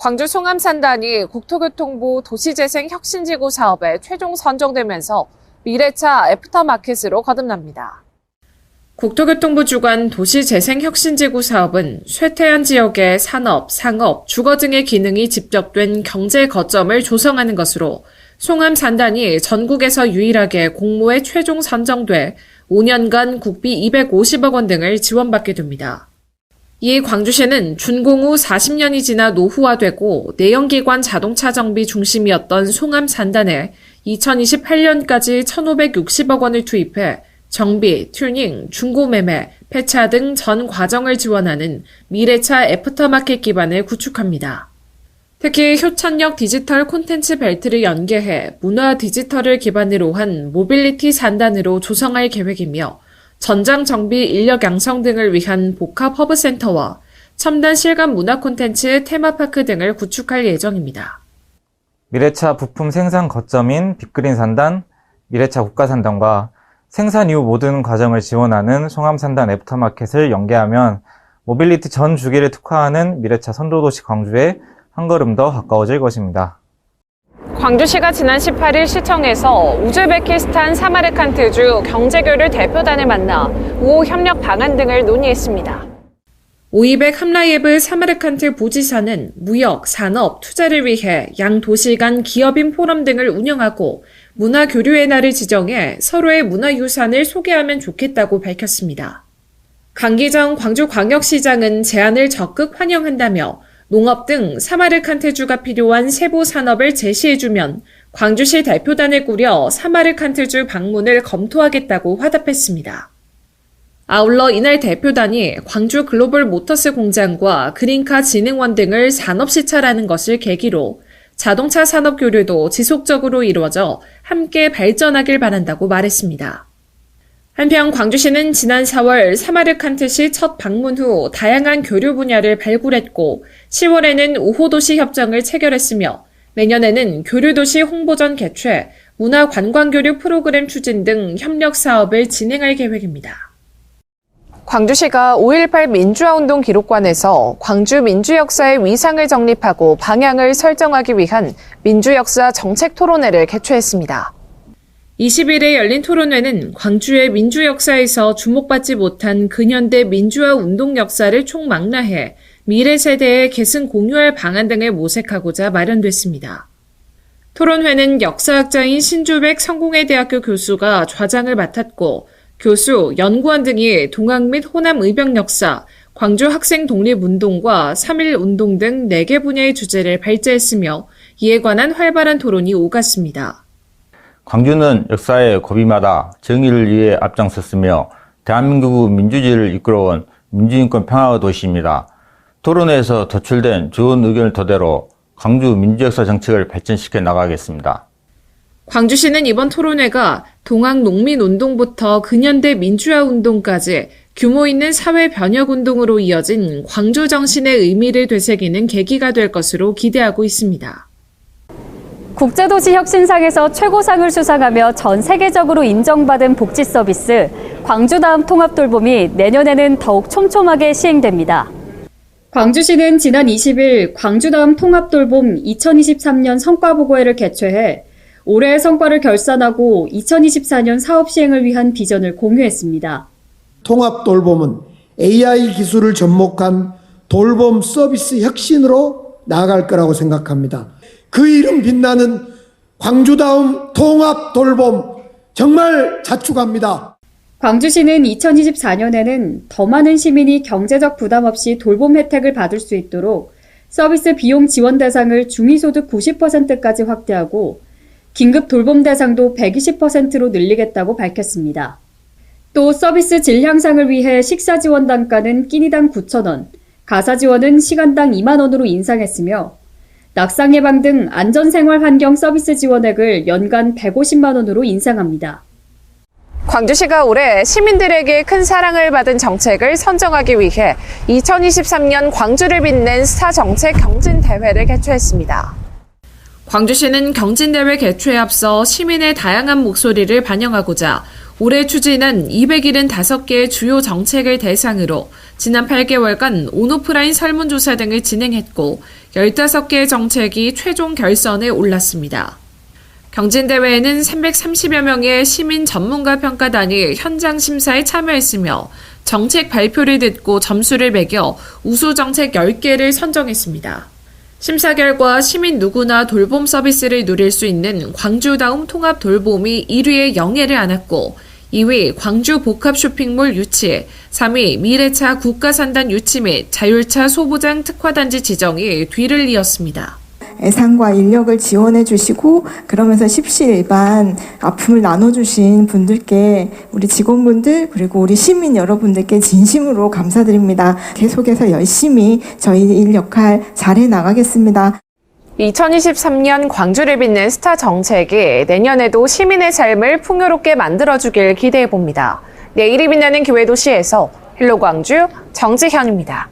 광주 송암산단이 국토교통부 도시재생혁신지구 사업에 최종 선정되면서 미래차 애프터마켓으로 거듭납니다. 국토교통부 주관 도시재생혁신지구 사업은 쇠퇴한 지역의 산업, 상업, 주거 등의 기능이 집적된 경제 거점을 조성하는 것으로 송암산단이 전국에서 유일하게 공모에 최종 선정돼 5년간 국비 250억 원 등을 지원받게 됩니다. 이 광주시는 준공 후 40년이 지나 노후화되고 내연기관 자동차 정비 중심이었던 송암산단에 2028년까지 1,560억 원을 투입해 정비, 튜닝, 중고매매, 폐차 등 전 과정을 지원하는 미래차 애프터마켓 기반을 구축합니다. 특히 효천역 디지털 콘텐츠 벨트를 연계해 문화 디지털을 기반으로 한 모빌리티 산단으로 조성할 계획이며 전장 정비 인력 양성 등을 위한 복합 허브센터와 첨단 실감 문화 콘텐츠 테마파크 등을 구축할 예정입니다. 미래차 부품 생산 거점인 빅그린 산단, 미래차 국가산단과 생산 이후 모든 과정을 지원하는 송암산단 애프터마켓을 연계하면 모빌리티 전 주기를 특화하는 미래차 선도도시 광주에 한 걸음 더 가까워질 것입니다. 광주시가 지난 18일 시청에서 우즈베키스탄 사마르칸트주 경제교류 대표단을 만나 우호 협력 방안 등을 논의했습니다. 오이백 함라예브 사마르칸트 부지사는 무역, 산업, 투자를 위해 양 도시 간 기업인 포럼 등을 운영하고 문화교류의 날을 지정해 서로의 문화유산을 소개하면 좋겠다고 밝혔습니다. 강기정 광주광역시장은 제안을 적극 환영한다며 농업 등 사마르칸트주가 필요한 세부 산업을 제시해주면 광주시 대표단을 꾸려 사마르칸트주 방문을 검토하겠다고 화답했습니다. 아울러 이날 대표단이 광주 글로벌 모터스 공장과 그린카 진흥원 등을 산업시찰하는 것을 계기로 자동차 산업 교류도 지속적으로 이루어져 함께 발전하길 바란다고 말했습니다. 한편 광주시는 지난 4월 사마르칸트시 첫 방문 후 다양한 교류 분야를 발굴했고 10월에는 우호도시 협정을 체결했으며 내년에는 교류도시 홍보전 개최, 문화관광교류 프로그램 추진 등 협력 사업을 진행할 계획입니다. 광주시가 5.18 민주화운동 기록관에서 광주 민주역사의 위상을 정립하고 방향을 설정하기 위한 민주역사 정책 토론회를 개최했습니다. 20일에 열린 토론회는 광주의 민주역사에서 주목받지 못한 근현대 민주화 운동 역사를 총망라해 미래 세대에 계승 공유할 방안 등을 모색하고자 마련됐습니다. 토론회는 역사학자인 신주백 성공회대학교 교수가 좌장을 맡았고 교수, 연구원 등이 동학 및 호남 의병 역사, 광주 학생 독립운동과 3.1운동 등 4개 분야의 주제를 발제했으며 이에 관한 활발한 토론이 오갔습니다. 광주는 역사의 고비마다 정의를 위해 앞장섰으며 대한민국 민주주의를 이끌어온 민주인권 평화 도시입니다. 토론회에서 도출된 좋은 의견을 토대로 광주 민주역사 정책을 발전시켜 나가겠습니다. 광주시는 이번 토론회가 동학 농민운동부터 근현대 민주화운동까지 규모 있는 사회 변혁운동으로 이어진 광주 정신의 의미를 되새기는 계기가 될 것으로 기대하고 있습니다. 국제도시 혁신상에서 최고상을 수상하며 전 세계적으로 인정받은 복지 서비스 광주다음 통합돌봄이 내년에는 더욱 촘촘하게 시행됩니다. 광주시는 지난 20일 광주다음 통합돌봄 2023년 성과보고회를 개최해 올해의 성과를 결산하고 2024년 사업 시행을 위한 비전을 공유했습니다. 통합돌봄은 AI 기술을 접목한 돌봄 서비스 혁신으로 나아갈 거라고 생각합니다. 그 이름 빛나는 광주다움 통합돌봄 정말 자축합니다. 광주시는 2024년에는 더 많은 시민이 경제적 부담 없이 돌봄 혜택을 받을 수 있도록 서비스 비용 지원 대상을 중위소득 90%까지 확대하고 긴급 돌봄 대상도 120%로 늘리겠다고 밝혔습니다. 또 서비스 질 향상을 위해 식사 지원 단가는 끼니당 9,000원, 가사 지원은 시간당 2만 원으로 인상했으며 낙상 예방 등 안전생활 환경 서비스 지원액을 연간 150만 원으로 인상합니다. 광주시가 올해 시민들에게 큰 사랑을 받은 정책을 선정하기 위해 2023년 광주를 빛낸 스타 정책 경진대회를 개최했습니다. 광주시는 경진대회 개최에 앞서 시민의 다양한 목소리를 반영하고자 올해 추진한 275개의 주요 정책을 대상으로 지난 8개월간 온오프라인 설문조사 등을 진행했고 15개의 정책이 최종 결선에 올랐습니다. 경진대회에는 330여 명의 시민 전문가 평가단이 현장 심사에 참여했으며 정책 발표를 듣고 점수를 매겨 우수 정책 10개를 선정했습니다. 심사 결과 시민 누구나 돌봄 서비스를 누릴 수 있는 광주다움 통합 돌봄이 1위에 영예를 안았고 2위 광주 복합 쇼핑몰 유치, 3위 미래차 국가산단 유치 및 자율차 소부장 특화단지 지정이 뒤를 이었습니다. 예산과 인력을 지원해 주시고 그러면서 십시일반 아픔을 나눠주신 분들께 우리 직원분들 그리고 우리 시민 여러분들께 진심으로 감사드립니다. 계속해서 열심히 저희 일 역할 잘해 나가겠습니다. 2023년 광주를 빛낸 스타 정책이 내년에도 시민의 삶을 풍요롭게 만들어주길 기대해봅니다. 내일이 빛나는 교회 도시에서 헬로 광주 정지현입니다.